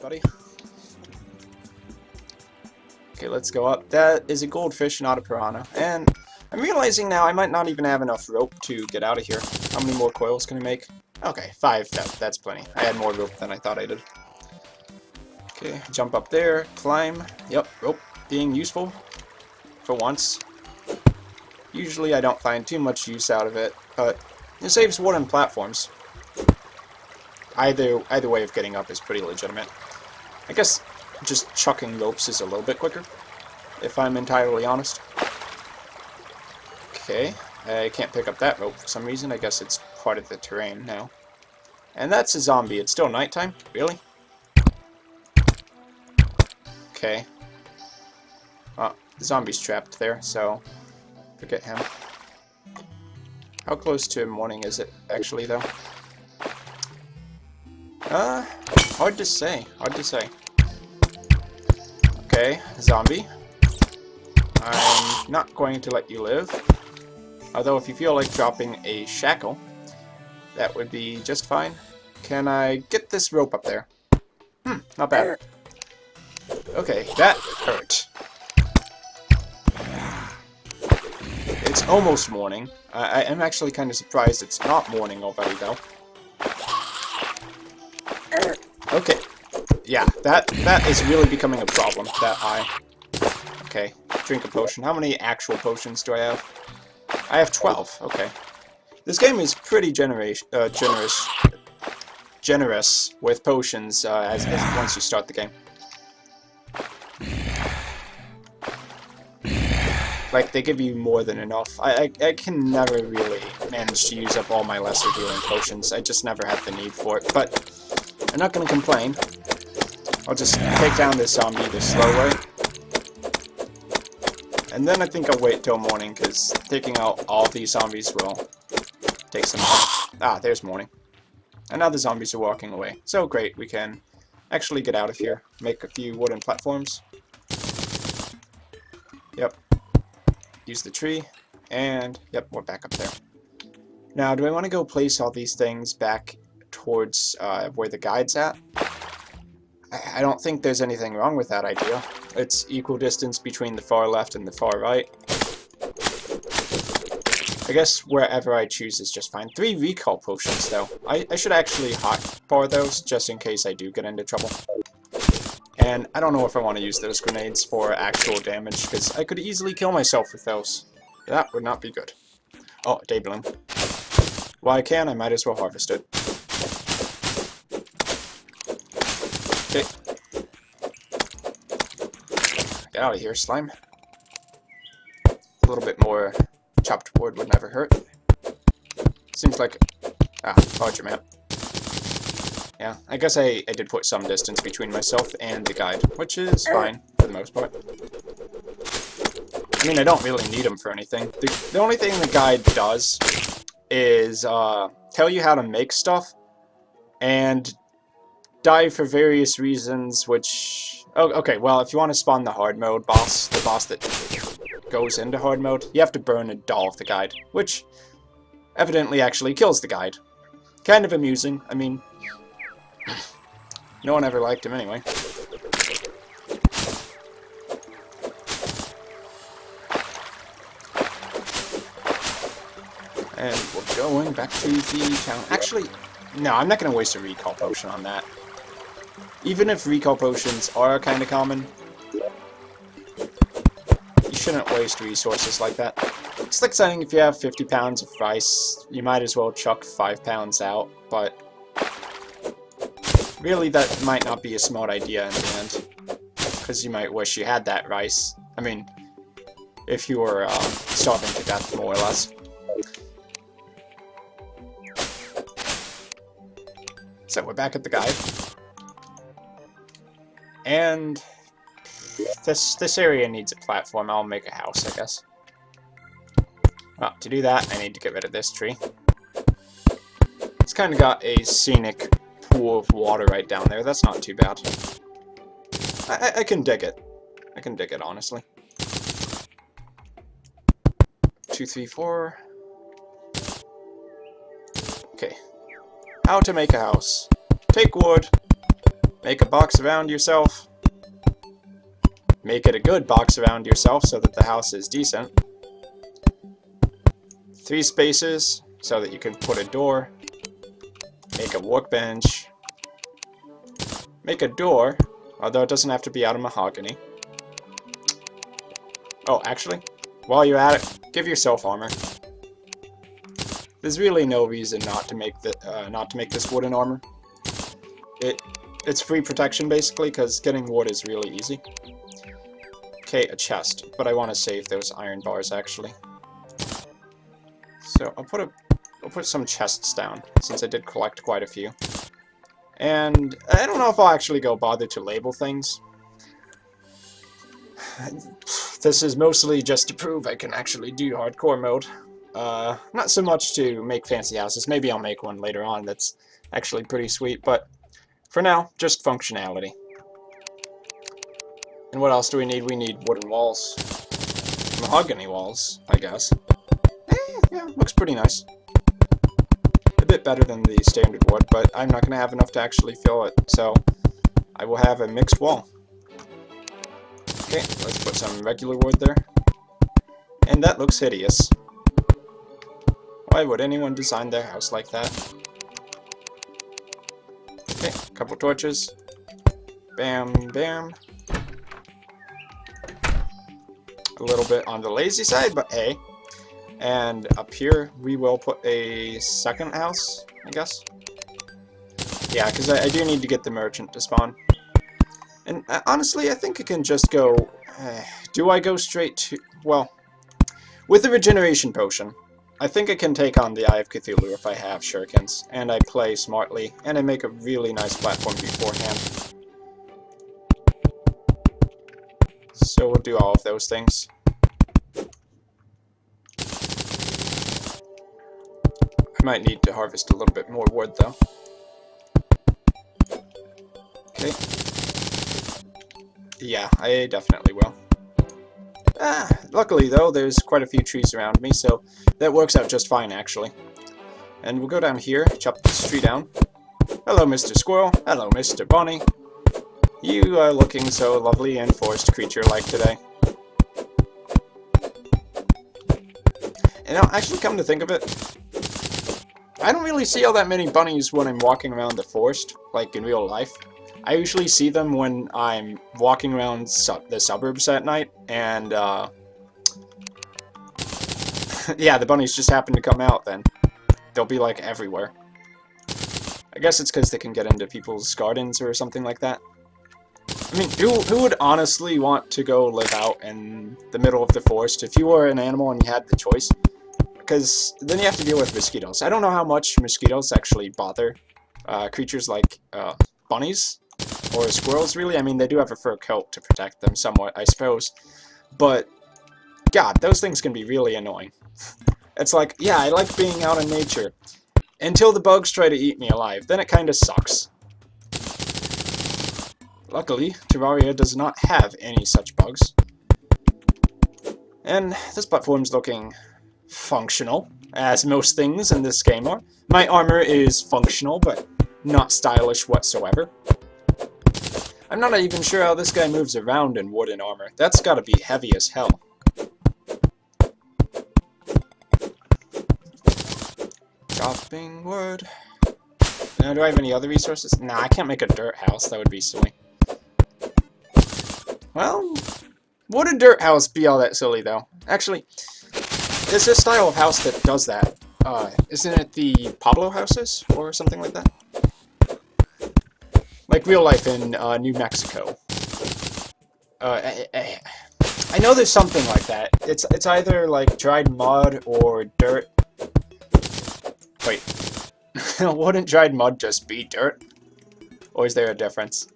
buddy. Okay, let's go up. That is a goldfish, not a piranha. And I'm realizing now I might not even have enough rope to get out of here. How many more coils can I make? Okay, 5. That's plenty. I had more rope than I thought I did. Okay, jump up there, climb. Yep, rope being useful for once. Usually I don't find too much use out of it, but it saves wooden platforms. Either way of getting up is pretty legitimate. I guess just chucking ropes is a little bit quicker, if I'm entirely honest. Okay, I can't pick up that rope for some reason. I guess it's part of the terrain now. And that's a zombie. It's still nighttime? Really? Okay. Well, the zombie's trapped there, so forget him. How close to morning is it, actually, though? Hard to say. Hard to say. Okay, zombie. I'm not going to let you live. Although if you feel like dropping a shackle, that would be just fine. Can I get this rope up there? Not bad. Okay, that hurt. It's almost morning. I am actually kind of surprised it's not morning already, though. Okay. Yeah, that is really becoming a problem, that eye. Okay, drink a potion. How many actual potions do I have? I have 12. Okay. This game is pretty generous with potions as once you start the game. Like, they give you more than enough. I can never really manage to use up all my lesser healing potions. I just never have the need for it. But I'm not going to complain. I'll just take down this zombie the slow way. And then I think I'll wait till morning, because taking out all these zombies will take some time. Ah, there's morning. And now the zombies are walking away. So great, we can actually get out of here. Make a few wooden platforms. Yep. Use the tree. And, yep, we're back up there. Now, do I want to go place all these things back towards where the guide's at? I don't think there's anything wrong with that idea. It's equal distance between the far left and the far right. I guess wherever I choose is just fine. 3 recall potions, though. I should actually hotbar those, just in case I do get into trouble. And I don't know if I want to use those grenades for actual damage, because I could easily kill myself with those. That would not be good. Oh, day bloom. While I can, I might as well harvest it. Okay. Get out of here, slime. A little bit more chopped wood would never hurt. Seems like... larger map. Yeah, I guess I did put some distance between myself and the guide, which is fine, for the most part. I mean, I don't really need them for anything. The only thing the guide does is tell you how to make stuff, and die for various reasons, which... Oh, okay, well, if you want to spawn the hard mode boss, the boss that goes into hard mode, you have to burn a doll of the guide, which evidently actually kills the guide. Kind of amusing, I mean... No one ever liked him anyway. And we're going back to the town. Actually, no, I'm not going to waste a recall potion on that. Even if recall potions are kind of common, you shouldn't waste resources like that. It's like saying if you have 50 pounds of rice, you might as well chuck 5 pounds out, but really that might not be a smart idea in the end, because you might wish you had that rice. I mean, if you were starving to death, more or less. So we're back at the guide. And this area needs a platform. I'll make a house, I guess. Well, to do that, I need to get rid of this tree. It's kind of got a scenic pool of water right down there. That's not too bad. I can dig it. I can dig it, honestly. 2, 3, 4. Okay. How to make a house. Take wood. Make a box around yourself. Make it a good box around yourself so that the house is decent. 3 spaces so that you can put a door. Make a workbench. Make a door, although it doesn't have to be out of mahogany. Oh, actually, while you're at it, give yourself armor. There's really no reason not to make this wooden armor. It's free protection basically, because getting wood is really easy. Okay, a chest, but I want to save those iron bars actually. So I'll put some chests down since I did collect quite a few. And I don't know if I'll actually go bother to label things. This is mostly just to prove I can actually do hardcore mode. Not so much to make fancy houses. Maybe I'll make one later on that's actually pretty sweet, but for now, just functionality. And what else do we need? We need wooden walls. Mahogany walls, I guess. Yeah, looks pretty nice. A bit better than the standard wood, but I'm not going to have enough to actually fill it, so I will have a mixed wall. Okay, let's put some regular wood there. And that looks hideous. Why would anyone design their house like that? Okay, a couple torches. Bam, bam. A little bit on the lazy side, but hey. And up here, we will put a second house, I guess. Yeah, because I do need to get the merchant to spawn. And honestly, I think it can just go... do I go straight to... Well, with the regeneration potion, I think I can take on the Eye of Cthulhu if I have shurikens, and I play smartly, and I make a really nice platform beforehand. So we'll do all of those things. I might need to harvest a little bit more wood, though. Okay. Yeah, I definitely will. Luckily, though, there's quite a few trees around me, so that works out just fine, actually. And we'll go down here, chop this tree down. Hello, Mr. Squirrel. Hello, Mr. Bunny. You are looking so lovely and forest creature-like today. And I'll actually come to think of it, I don't really see all that many bunnies when I'm walking around the forest, like in real life. I usually see them when I'm walking around the suburbs at night, and yeah, the bunnies just happen to come out then. They'll be like everywhere. I guess it's because they can get into people's gardens or something like that. I mean, who would honestly want to go live out in the middle of the forest if you were an animal and you had the choice? Because then you have to deal with mosquitoes. I don't know how much mosquitoes actually bother creatures like bunnies or squirrels, really. I mean, they do have a fur coat to protect them somewhat, I suppose. But, God, those things can be really annoying. It's like, yeah, I like being out in nature. Until the bugs try to eat me alive. Then it kind of sucks. Luckily, Terraria does not have any such bugs. And this platform's looking functional, as most things in this game are. My armor is functional, but not stylish whatsoever. I'm not even sure how this guy moves around in wooden armor. That's gotta be heavy as hell. Chopping wood. Now, do I have any other resources? Nah, I can't make a dirt house. That would be silly. Well, would a dirt house be all that silly, though? Actually, there's a style of house that does that. Isn't it the Pablo houses, or something like that? Like real life in New Mexico. I know there's something like that. It's either like dried mud or dirt. Wait, wouldn't dried mud just be dirt? Or is there a difference?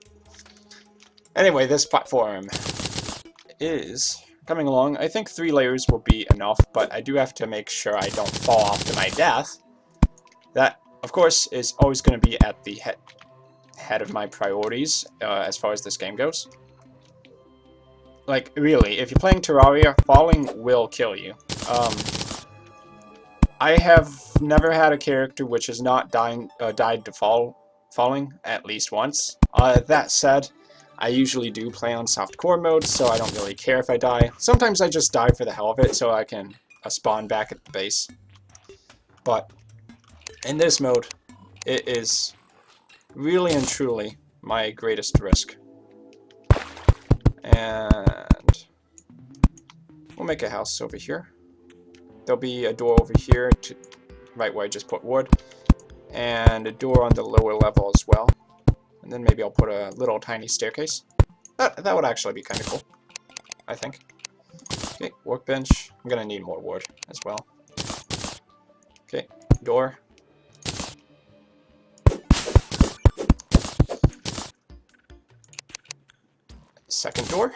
Anyway, this platform is coming along. I think 3 layers will be enough, but I do have to make sure I don't fall off to my death. That, of course, is always going to be at the head of my priorities as far as this game goes. Like, really, if you're playing Terraria, falling will kill you. I have never had a character which has not died to fall falling at least once. That said, I usually do play on softcore mode, so I don't really care if I die. Sometimes I just die for the hell of it, so I can spawn back at the base. But in this mode, it is really and truly my greatest risk. And we'll make a house over here. There'll be a door over here, to right where I just put wood, and a door on the lower level as well. And then maybe I'll put a little tiny staircase. That would actually be kind of cool, I think. Okay, workbench. I'm gonna need more wood as well. Okay, door. Second door.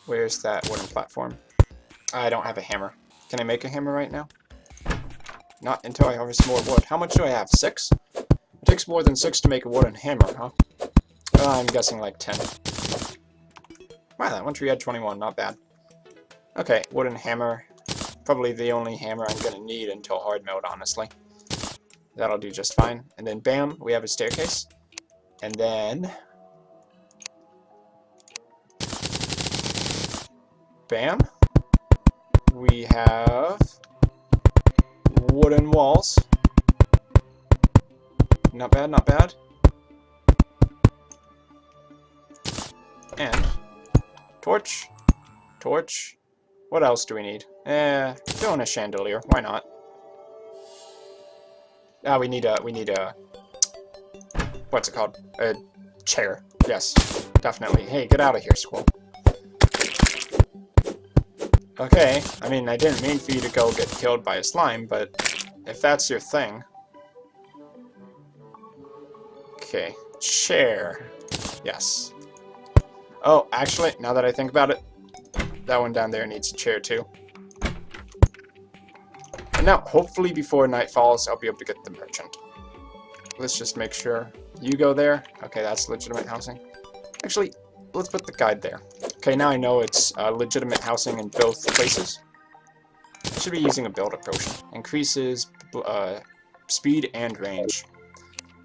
Where's that wooden platform? I don't have a hammer. Can I make a hammer right now? Not until I harvest more wood. How much do I have? 6? It takes more than 6 to make a wooden hammer, huh? I'm guessing like 10. Wow, that one tree had 21. Not bad. Okay, wooden hammer. Probably the only hammer I'm gonna need until hard mode, honestly. That'll do just fine. And then bam, we have a staircase. And then bam, we have wooden walls. Not bad, not bad. And torch, torch. What else do we need? Throw in a chandelier. Why not? Ah, we need a. What's it called? A chair. Yes, definitely. Hey, get out of here, squirrel. Okay, I mean, I didn't mean for you to go get killed by a slime, but if that's your thing. Okay, chair. Yes. Oh, actually, now that I think about it, that one down there needs a chair too. And now, hopefully before night falls, I'll be able to get the merchant. Let's just make sure you go there. Okay, that's legitimate housing. Actually, let's put the guide there. Okay, now I know it's legitimate housing in both places. I should be using a builder potion. Increases speed and range.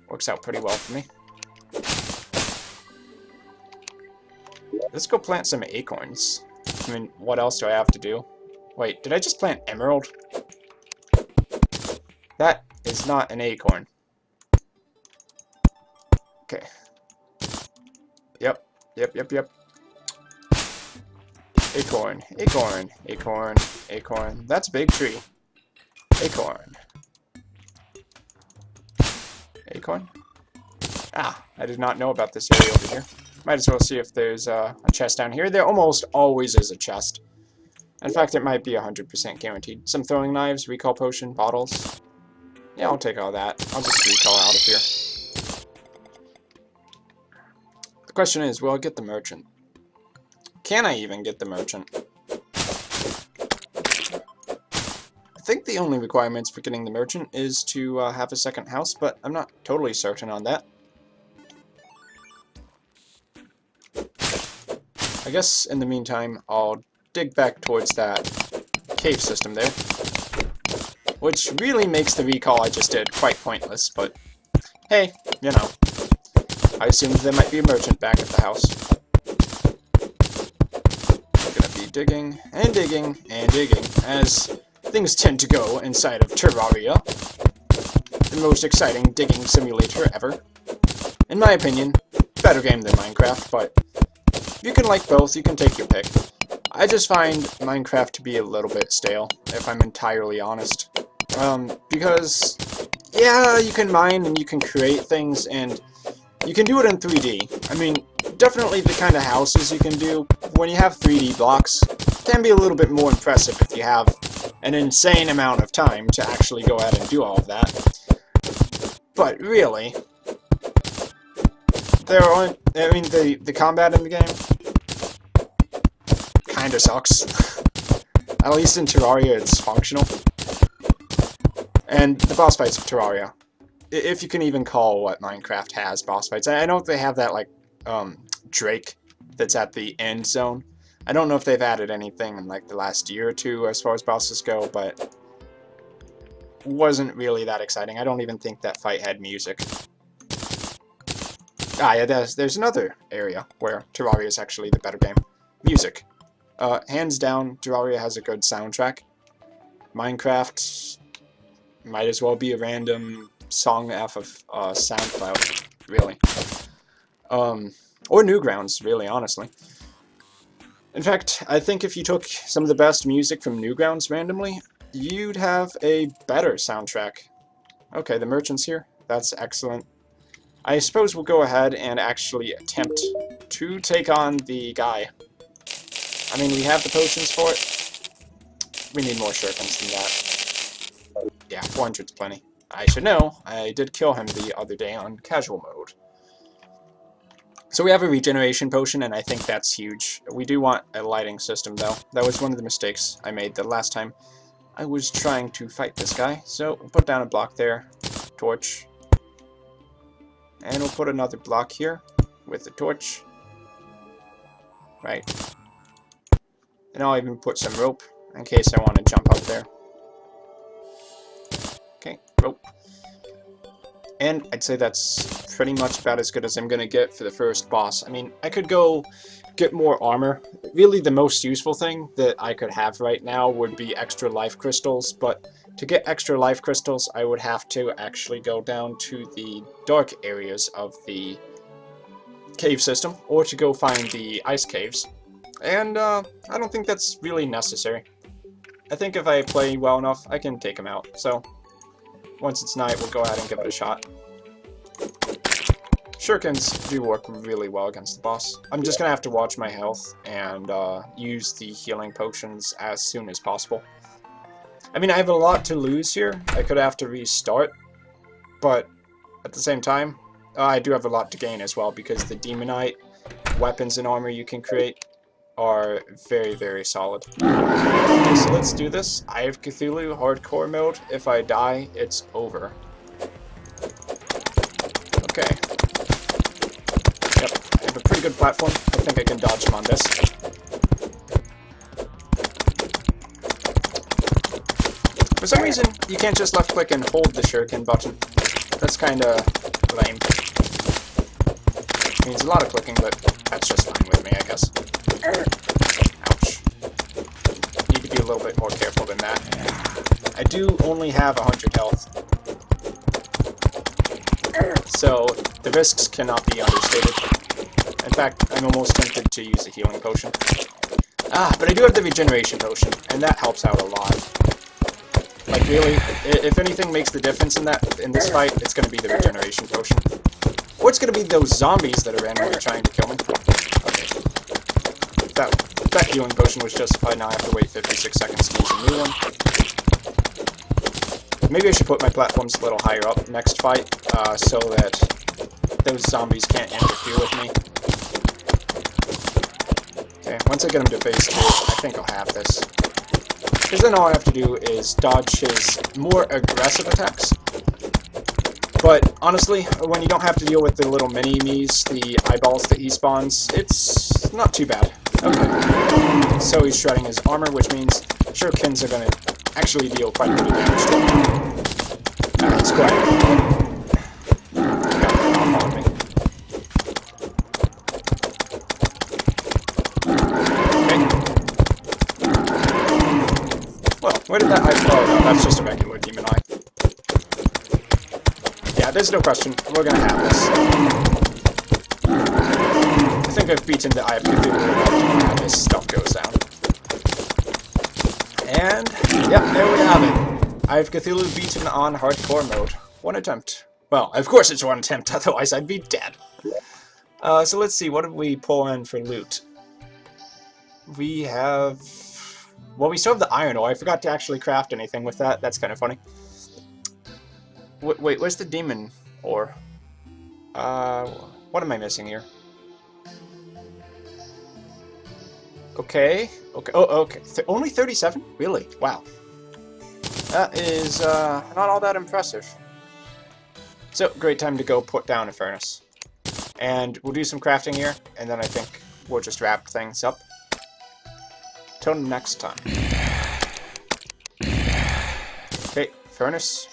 Works out pretty well for me. Let's go plant some acorns. I mean, what else do I have to do? Wait, did I just plant emerald? That is not an acorn. Okay. Yep. Acorn, acorn, acorn, acorn. That's a big tree. Acorn. Acorn? Ah, I did not know about this area over here. Might as well see if there's a chest down here. There almost always is a chest. In fact, it might be 100% guaranteed. Some throwing knives, recall potion, bottles. Yeah, I'll take all that. I'll just recall out of here. The question is, will I get the merchant? Can I even get the merchant? I think the only requirements for getting the merchant is to have a second house, but I'm not totally certain on that. I guess in the meantime, I'll dig back towards that cave system there. Which really makes the recall I just did quite pointless, but hey, you know. I assumed there might be a merchant back at the house. I'm gonna be digging, and digging, and digging, as things tend to go inside of Terraria. The most exciting digging simulator ever. In my opinion, better game than Minecraft, but you can like both, you can take your pick. I just find Minecraft to be a little bit stale, if I'm entirely honest. Because, yeah, you can mine and you can create things, and you can do it in 3D. I mean, definitely the kind of houses you can do when you have 3D blocks can be a little bit more impressive if you have an insane amount of time to actually go ahead and do all of that. But really, the combat in the game kinda sucks. At least in Terraria it's functional. And the boss fights of Terraria, if you can even call what Minecraft has boss fights. I know they have that, like, Drake that's at the end zone. I don't know if they've added anything in, like, the last year or two as far as bosses go, but wasn't really that exciting. I don't even think that fight had music. Ah, yeah, there's another area where Terraria is actually the better game. Music. Hands down, Terraria has a good soundtrack. Minecraft might as well be a random song off of SoundCloud, really. Or Newgrounds, really, honestly. In fact, I think if you took some of the best music from Newgrounds randomly, you'd have a better soundtrack. Okay, the merchant's here. That's excellent. I suppose we'll go ahead and actually attempt to take on the guy. I mean, we have the potions for it. We need more shurikens than that. Yeah, 400's plenty. I should know. I did kill him the other day on casual mode. So we have a regeneration potion, and I think that's huge. We do want a lighting system, though. That was one of the mistakes I made the last time I was trying to fight this guy. So we'll put down a block there, torch, and we'll put another block here with the torch. Right. And I'll even put some rope in case I want to jump up there. Okay, rope. And I'd say that's pretty much about as good as I'm going to get for the first boss. I mean, I could go get more armor. Really, the most useful thing that I could have right now would be extra life crystals, but to get extra life crystals, I would have to actually go down to the dark areas of the cave system, or to go find the ice caves. And I don't think that's really necessary. I think if I play well enough, I can take them out. So once it's night, we'll go ahead and give it a shot. Shurikens do work really well against the boss. I'm just going to have to watch my health and use the healing potions as soon as possible. I mean, I have a lot to lose here. I could have to restart, but at the same time, I do have a lot to gain as well, because the demonite weapons and armor you can create are very, very solid. Okay, so let's do this. I have Cthulhu hardcore mode. If I die, it's over. Okay. Yep, I have a pretty good platform. I think I can dodge him on this. For some reason, you can't just left click and hold the shuriken button. That's kinda lame. It means a lot of clicking, but that's just fine with me, I guess. Ouch. Need to be a little bit more careful than that. I do only have 100 health. So, the risks cannot be understated. In fact, I'm almost tempted to use a healing potion. But I do have the regeneration potion, and that helps out a lot. Like, really, if anything makes the difference in this fight, it's going to be the regeneration potion. Or it's going to be those zombies that are randomly trying to kill me. Okay. That healing potion was justified. Now I have to wait 56 seconds to use a new one. Maybe I should put my platforms a little higher up next fight, so that those zombies can't interfere with me. Okay, once I get him to phase 2, I think I'll have this. Because then all I have to do is dodge his more aggressive attacks. But honestly, when you don't have to deal with the little mini-me's, the eyeballs that he spawns, it's not too bad. Okay, so he's shredding his armor, which means shurikens are going to actually deal quite a bit of damage to him. It's quiet. I'll follow me. Well, where did that eye go? Oh, no, that's just a regular demon eye. Yeah, there's no question. We're gonna have this. I think I've beaten the Eye of Cthulhu enough to know how this stuff goes down. And, yep, there we have it. Eye of Cthulhu beaten on hardcore mode. One attempt. Well, of course it's one attempt, otherwise I'd be dead. So let's see, what did we pull in for loot? We have... Well, we still have the iron ore. I forgot to actually craft anything with that. That's kind of funny. Wait, where's the demon ore? What am I missing here? Okay. Oh, okay. Only 37? Really? Wow. That is, not all that impressive. So, great time to go put down a furnace. And we'll do some crafting here, and then I think we'll just wrap things up. Till next time. Okay, Furnace.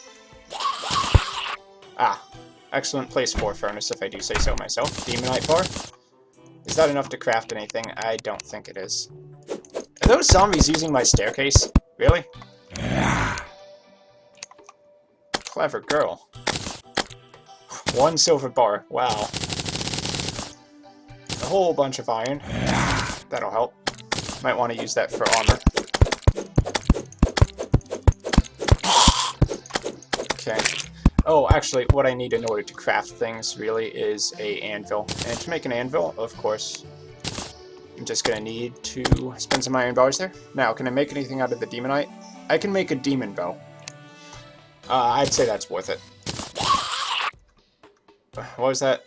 Ah, excellent place for a furnace, if I do say so myself. Demonite bar. Is that enough to craft anything? I don't think it is. Are those zombies using my staircase? Really? Clever girl. 1 silver bar. Wow. A whole bunch of iron. That'll help. Might want to use that for armor. Okay. Oh, actually, what I need in order to craft things, really, is a anvil. And to make an anvil, of course, I'm just going to need to spend some iron bars there. Now, can I make anything out of the demonite? I can make a demon bow. I'd say that's worth it. What was that?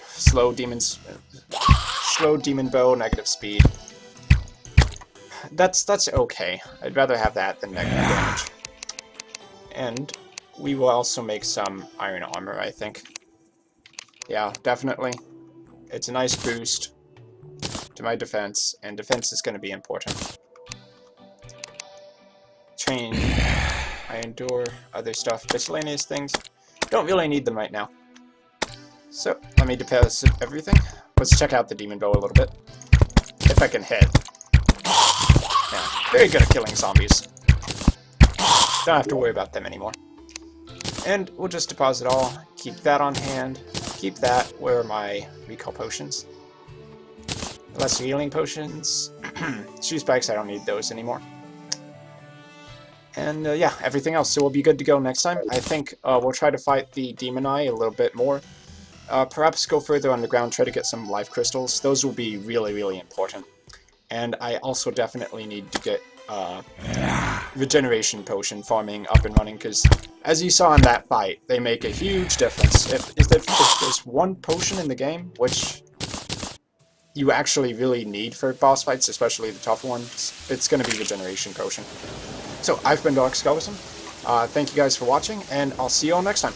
Slow demon bow, negative speed. That's okay. I'd rather have that than negative damage. And we will also make some iron armor, I think. Yeah, definitely. It's a nice boost to my defense, and defense is going to be important. Train, I endure, other stuff, miscellaneous things. Don't really need them right now. So, let me deposit everything. Let's check out the demon bow a little bit. If I can hit. Yeah, very good at killing zombies. Don't have to worry about them anymore. And we'll just deposit all. Keep that on hand. Keep that. Where are my recall potions? Less healing potions. Shoe spikes, I don't need those anymore. And yeah, everything else. So we'll be good to go next time. I think we'll try to fight the demon eye a little bit more. Perhaps go further underground, try to get some life crystals. Those will be really, really important. And I also definitely need to get regeneration potion farming up and running, because as you saw in that fight, they make a huge difference. If there's one potion in the game, which you actually really need for boss fights, especially the tough ones, it's going to be regeneration potion. So, I've been Dark Skeleton. Thank you guys for watching, and I'll see you all next time.